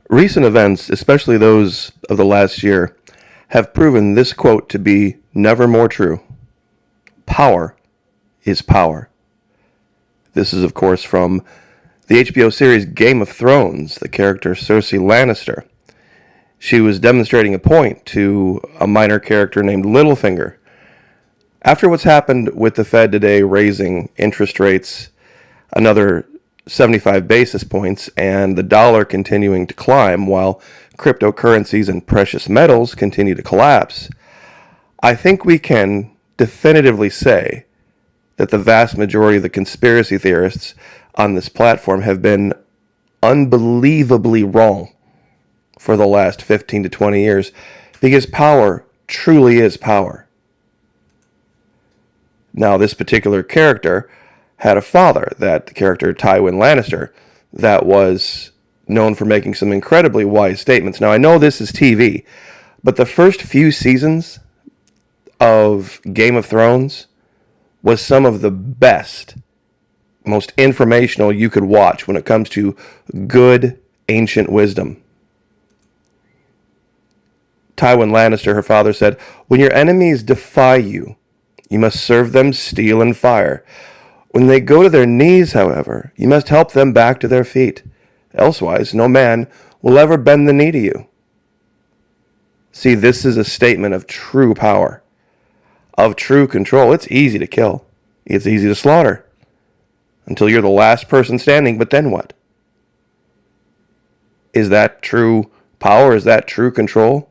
Recent events, especially those of the last year, have proven this quote to be never more true. Power is power. This is, of course, from the HBO series Game of Thrones, the character Cersei Lannister. She was demonstrating a point to a minor character named Littlefinger. After what's happened with the Fed today raising interest rates another 75 basis points and the dollar continuing to climb while cryptocurrencies and precious metals continue to collapse, I think we can definitively say that the vast majority of the conspiracy theorists on this platform have been unbelievably wrong for the last 15 to 20 years, because power truly is power. Now, this particular character had a father, that the character Tywin Lannister, that was known for making some incredibly wise statements. Now, I know this is TV, but the first few seasons of Game of Thrones was some of the best, most informational you could watch when it comes to good ancient wisdom. Tywin Lannister, her father, said, "When your enemies defy you, you must serve them steel and fire. When they go to their knees, however, you must help them back to their feet. Elsewise, no man will ever bend the knee to you." See, this is a statement of true power, of true control. It's easy to kill. It's easy to slaughter until you're the last person standing, but then what? Is that true power? Is that true control?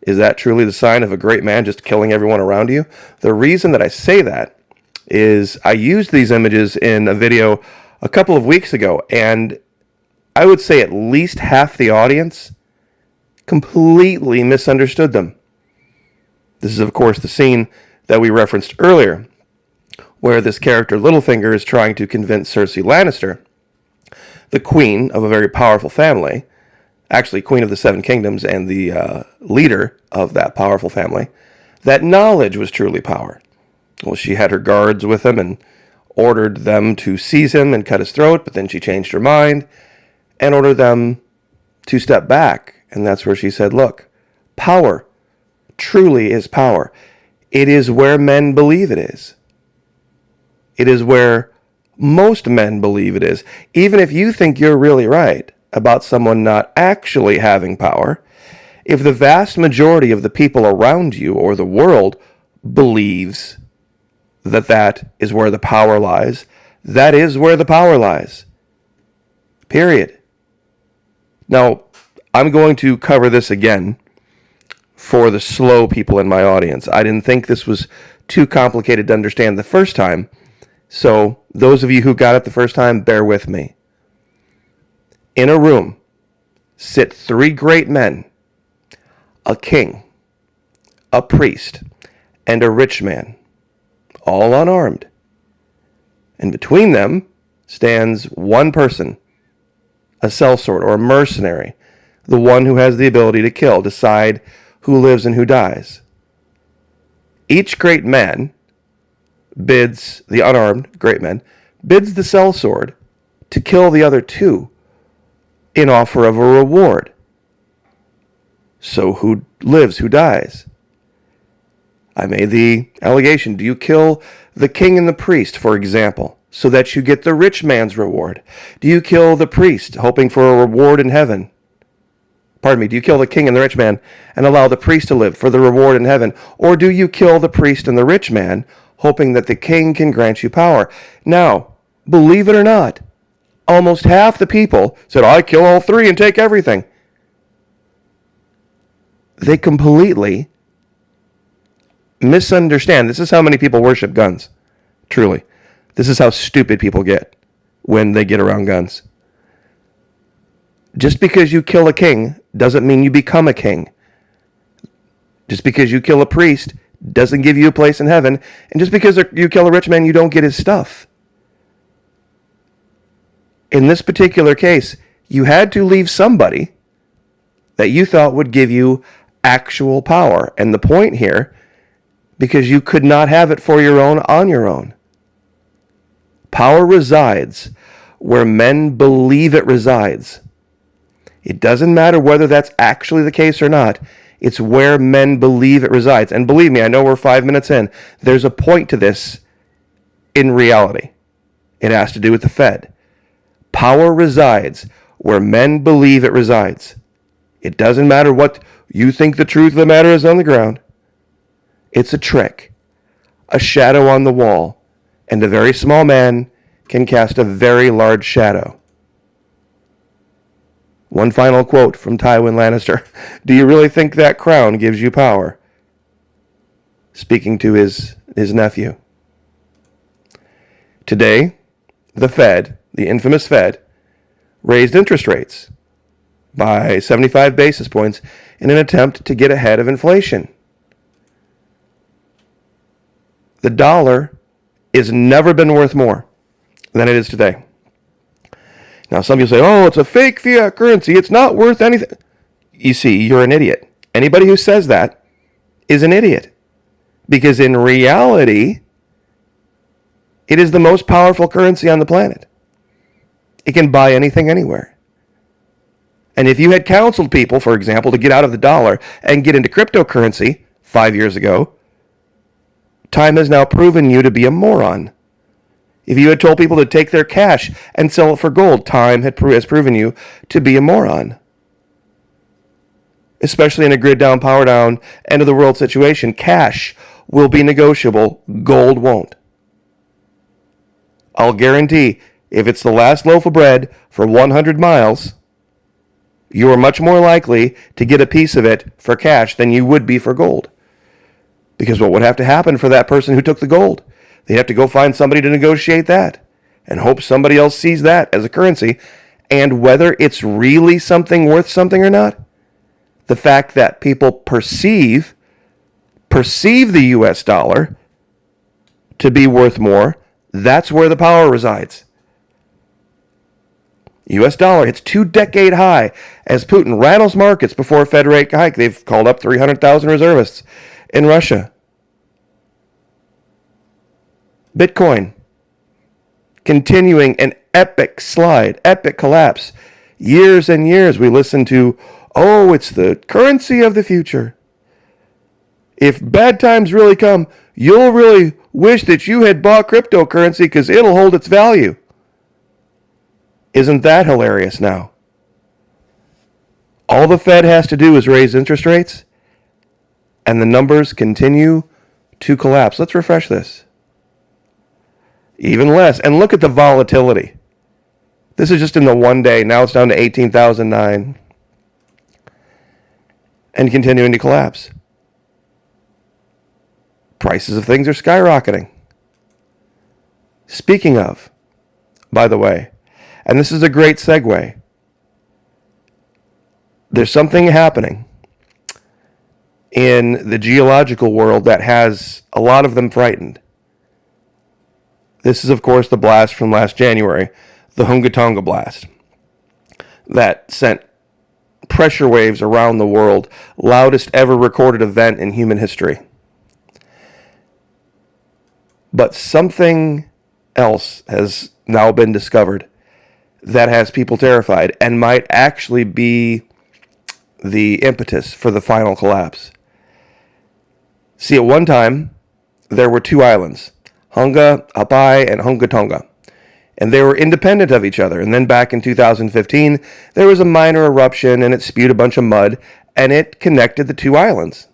Is that truly the sign of a great man, just killing everyone around you? The reason that I say that is I used these images in a video a couple of weeks ago, and I would say at least half the audience completely misunderstood them. This is, of course, the scene that we referenced earlier, where this character Littlefinger is trying to convince Cersei Lannister, the queen of a very powerful family, actually queen of the Seven Kingdoms and the leader of that powerful family, that knowledge was truly power. Well, she had her guards with him and ordered them to seize him and cut his throat, but then she changed her mind and ordered them to step back. And that's where she said, look, power truly is power. It is where men believe it is. It is where most men believe it is. Even if you think you're really right about someone not actually having power, if the vast majority of the people around you or the world believes that that is where the power lies, that is where the power lies. Period. Now, I'm going to cover this again for the slow people in my audience. I didn't think this was too complicated to understand the first time, so those of you who got it the first time, bear with me. In a room sit three great men, a king, a priest, and a rich man, all unarmed. And between them stands one person, a sellsword or a mercenary, the one who has the ability to kill, decide who lives and who dies. Each great man bids, the unarmed great man, bids the sellsword to kill the other two in offer of a reward. So who lives, who dies? I made the allegation, do you kill the king and the priest, for example, so that you get the rich man's reward? Do you kill the priest, hoping for a reward in heaven? Pardon me, do you kill the king and the rich man and allow the priest to live for the reward in heaven? Or do you kill the priest and the rich man, hoping that the king can grant you power? Now, believe it or not, almost half the people said, I kill all three and take everything. They completely misunderstand. This is how many people worship guns. Truly. This is how stupid people get when they get around guns. Just because you kill a king doesn't mean you become a king. Just because you kill a priest doesn't give you a place in heaven. And just because you kill a rich man, you don't get his stuff. In this particular case, you had to leave somebody that you thought would give you actual power. And the point here, because you could not have it for your own on your own. Power resides where men believe it resides. It doesn't matter whether that's actually the case or not. It's where men believe it resides. And believe me, I know we're 5 minutes in. There's a point to this in reality. It has to do with the Fed. Power resides where men believe it resides. It doesn't matter what you think the truth of the matter is on the ground. It's a trick, a shadow on the wall, and a very small man can cast a very large shadow. One final quote from Tywin Lannister. Do you really think that crown gives you power? Speaking to his nephew. Today, the Fed, the infamous Fed, raised interest rates by 75 basis points in an attempt to get ahead of inflation. The dollar has never been worth more than it is today. Now, some people say, oh, it's a fake fiat currency. It's not worth anything. You see, you're an idiot. Anybody who says that is an idiot. Because in reality, it is the most powerful currency on the planet. It can buy anything anywhere. And if you had counseled people, for example, to get out of the dollar and get into cryptocurrency 5 years ago, time has now proven you to be a moron. If you had told people to take their cash and sell it for gold, time has proven you to be a moron. Especially in a grid down, power down, end of the world situation, cash will be negotiable, gold won't. I'll guarantee if it's the last loaf of bread for 100 miles, you are much more likely to get a piece of it for cash than you would be for gold. Because what would have to happen for that person who took the gold? They'd have to go find somebody to negotiate that and hope somebody else sees that as a currency. And whether it's really something worth something or not, the fact that people perceive the US dollar to be worth more, that's where the power resides. US dollar hits 2-decade high as Putin rattles markets before a Fed rate hike. They've called up 300,000 reservists in Russia. Bitcoin continuing an epic slide, epic collapse. Years and years we listen to, oh, it's the currency of the future. If bad times really come, you'll really wish that you had bought cryptocurrency because it'll hold its value. Isn't that hilarious now? All the Fed has to do is raise interest rates, and the numbers continue to collapse. Let's refresh this. Even less. And look at the volatility. This is just in the one day. Now it's down to 18,009. And continuing to collapse. Prices of things are skyrocketing. Speaking of, by the way, and this is a great segue, there's something happening in the geological world that has a lot of them frightened. This is, of course, the blast from last January, the Hunga Tonga blast, that sent pressure waves around the world, loudest ever recorded event in human history. But something else has now been discovered that has people terrified and might actually be the impetus for the final collapse. See, at one time, there were two islands, Hunga Apai and Hunga Tonga, and they were independent of each other. And then back in 2015, there was a minor eruption and it spewed a bunch of mud and it connected the two islands.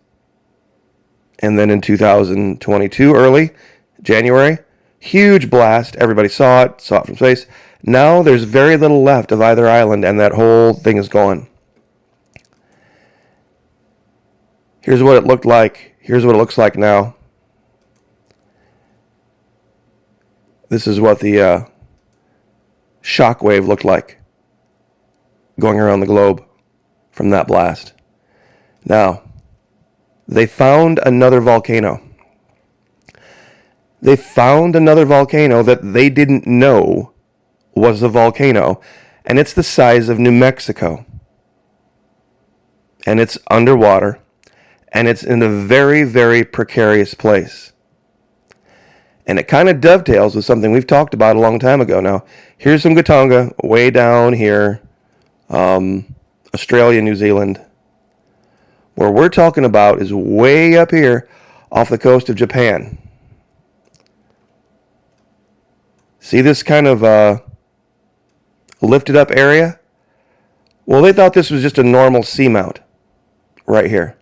And then in 2022, early January, huge blast. Everybody saw it from space. Now there's very little left of either island and that whole thing is gone. Here's what it looked like. Here's what it looks like now. This is what the shock wave looked like going around the globe from that blast. Now, they found another volcano. They found another volcano that they didn't know was a volcano, and it's the size of New Mexico. And it's underwater, and it's in a very, very precarious place. And it kind of dovetails with something we've talked about a long time ago now. Here's some Gatonga way down here. Australia, New Zealand. Where we're talking about is way up here off the coast of Japan. See this kind of lifted up area? Well, they thought this was just a normal seamount right here.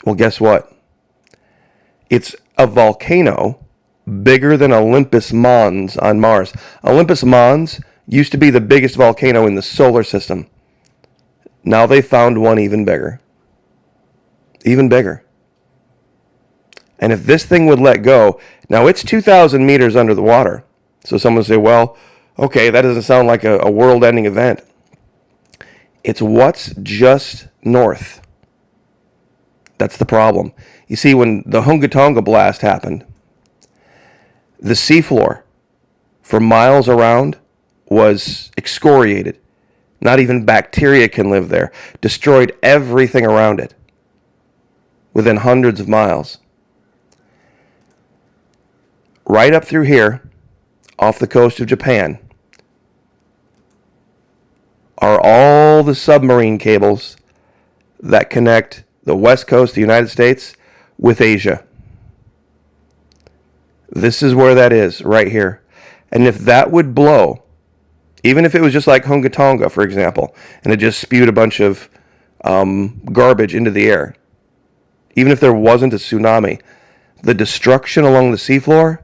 Well, guess what? It's a volcano bigger than Olympus Mons on Mars. Olympus Mons used to be the biggest volcano in the solar system. Now they found one even bigger. Even bigger. And if this thing would let go, now it's 2,000 meters under the water. So someone would say, well, okay, that doesn't sound like a world-ending event. It's what's just north. That's the problem. You see, when the Hunga Tonga blast happened, the seafloor for miles around was excoriated. Not even bacteria can live there. Destroyed everything around it within hundreds of miles. Right up through here, off the coast of Japan, are all the submarine cables that connect the west coast of the United States with Asia. This is where that is, right here. And if that would blow, even if it was just like Hunga Tonga, for example, and it just spewed a bunch of garbage into the air, even if there wasn't a tsunami, the destruction along the seafloor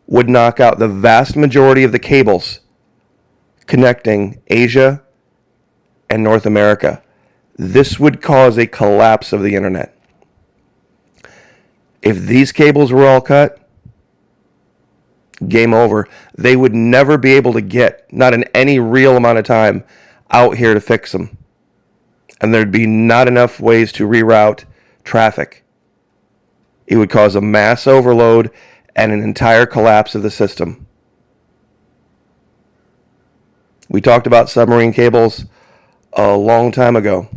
would knock out the vast majority of the cables connecting Asia and North America. This would cause a collapse of the internet. If these cables were all cut, game over. They would never be able to get, not in any real amount of time, out here to fix them. And there'd be not enough ways to reroute traffic. It would cause a mass overload and an entire collapse of the system. We talked about submarine cables a long time ago.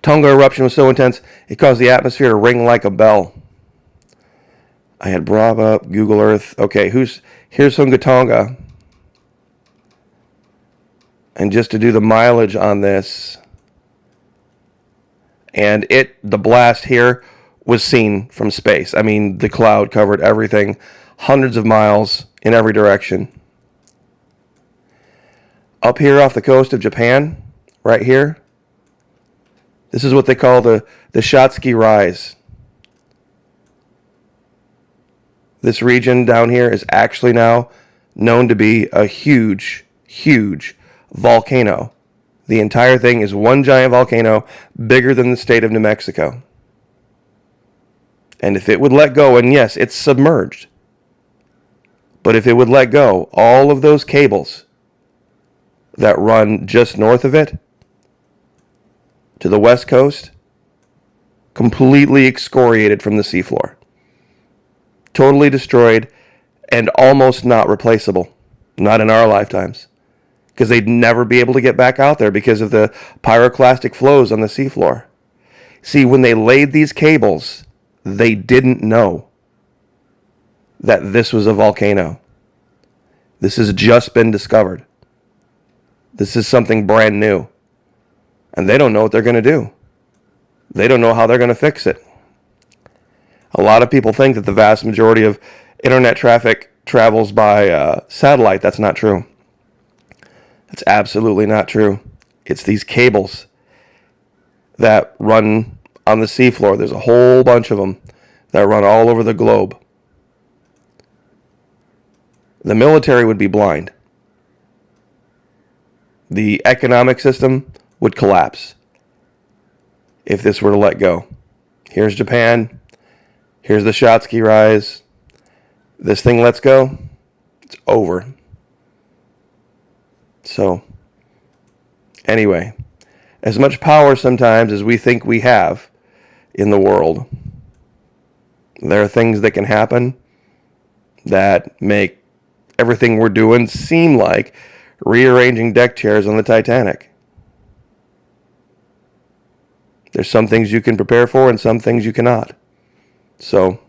Tonga eruption was so intense, it caused the atmosphere to ring like a bell. I had brought up Google Earth. Okay, here's Hunga Tonga. And just to do the mileage on this, and the blast here was seen from space. I mean, the cloud covered everything, hundreds of miles in every direction. Up here off the coast of Japan, right here, this is what they call the Shotski Rise. This region down here is actually now known to be a huge, huge volcano. The entire thing is one giant volcano bigger than the state of New Mexico. And if it would let go, and yes, it's submerged, but if it would let go, all of those cables that run just north of it to the west coast, completely excoriated from the seafloor. Totally destroyed and almost not replaceable. Not in our lifetimes. Because they'd never be able to get back out there because of the pyroclastic flows on the seafloor. See, when they laid these cables, they didn't know that this was a volcano. This has just been discovered. This is something brand new. And they don't know what they're going to do. They don't know how they're going to fix it. A lot of people think that the vast majority of internet traffic travels by satellite. That's not true. That's absolutely not true. It's these cables that run on the seafloor. There's a whole bunch of them that run all over the globe. The military would be blind. The economic system would collapse if this were to let go. Here's Japan. Here's the Shotski Rise. This thing lets go, it's over. So, anyway, as much power sometimes as we think we have in the world, there are things that can happen that make everything we're doing seem like rearranging deck chairs on the Titanic. There's some things you can prepare for and some things you cannot. So,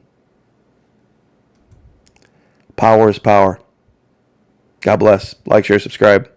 power is power. God bless. Like, share, subscribe.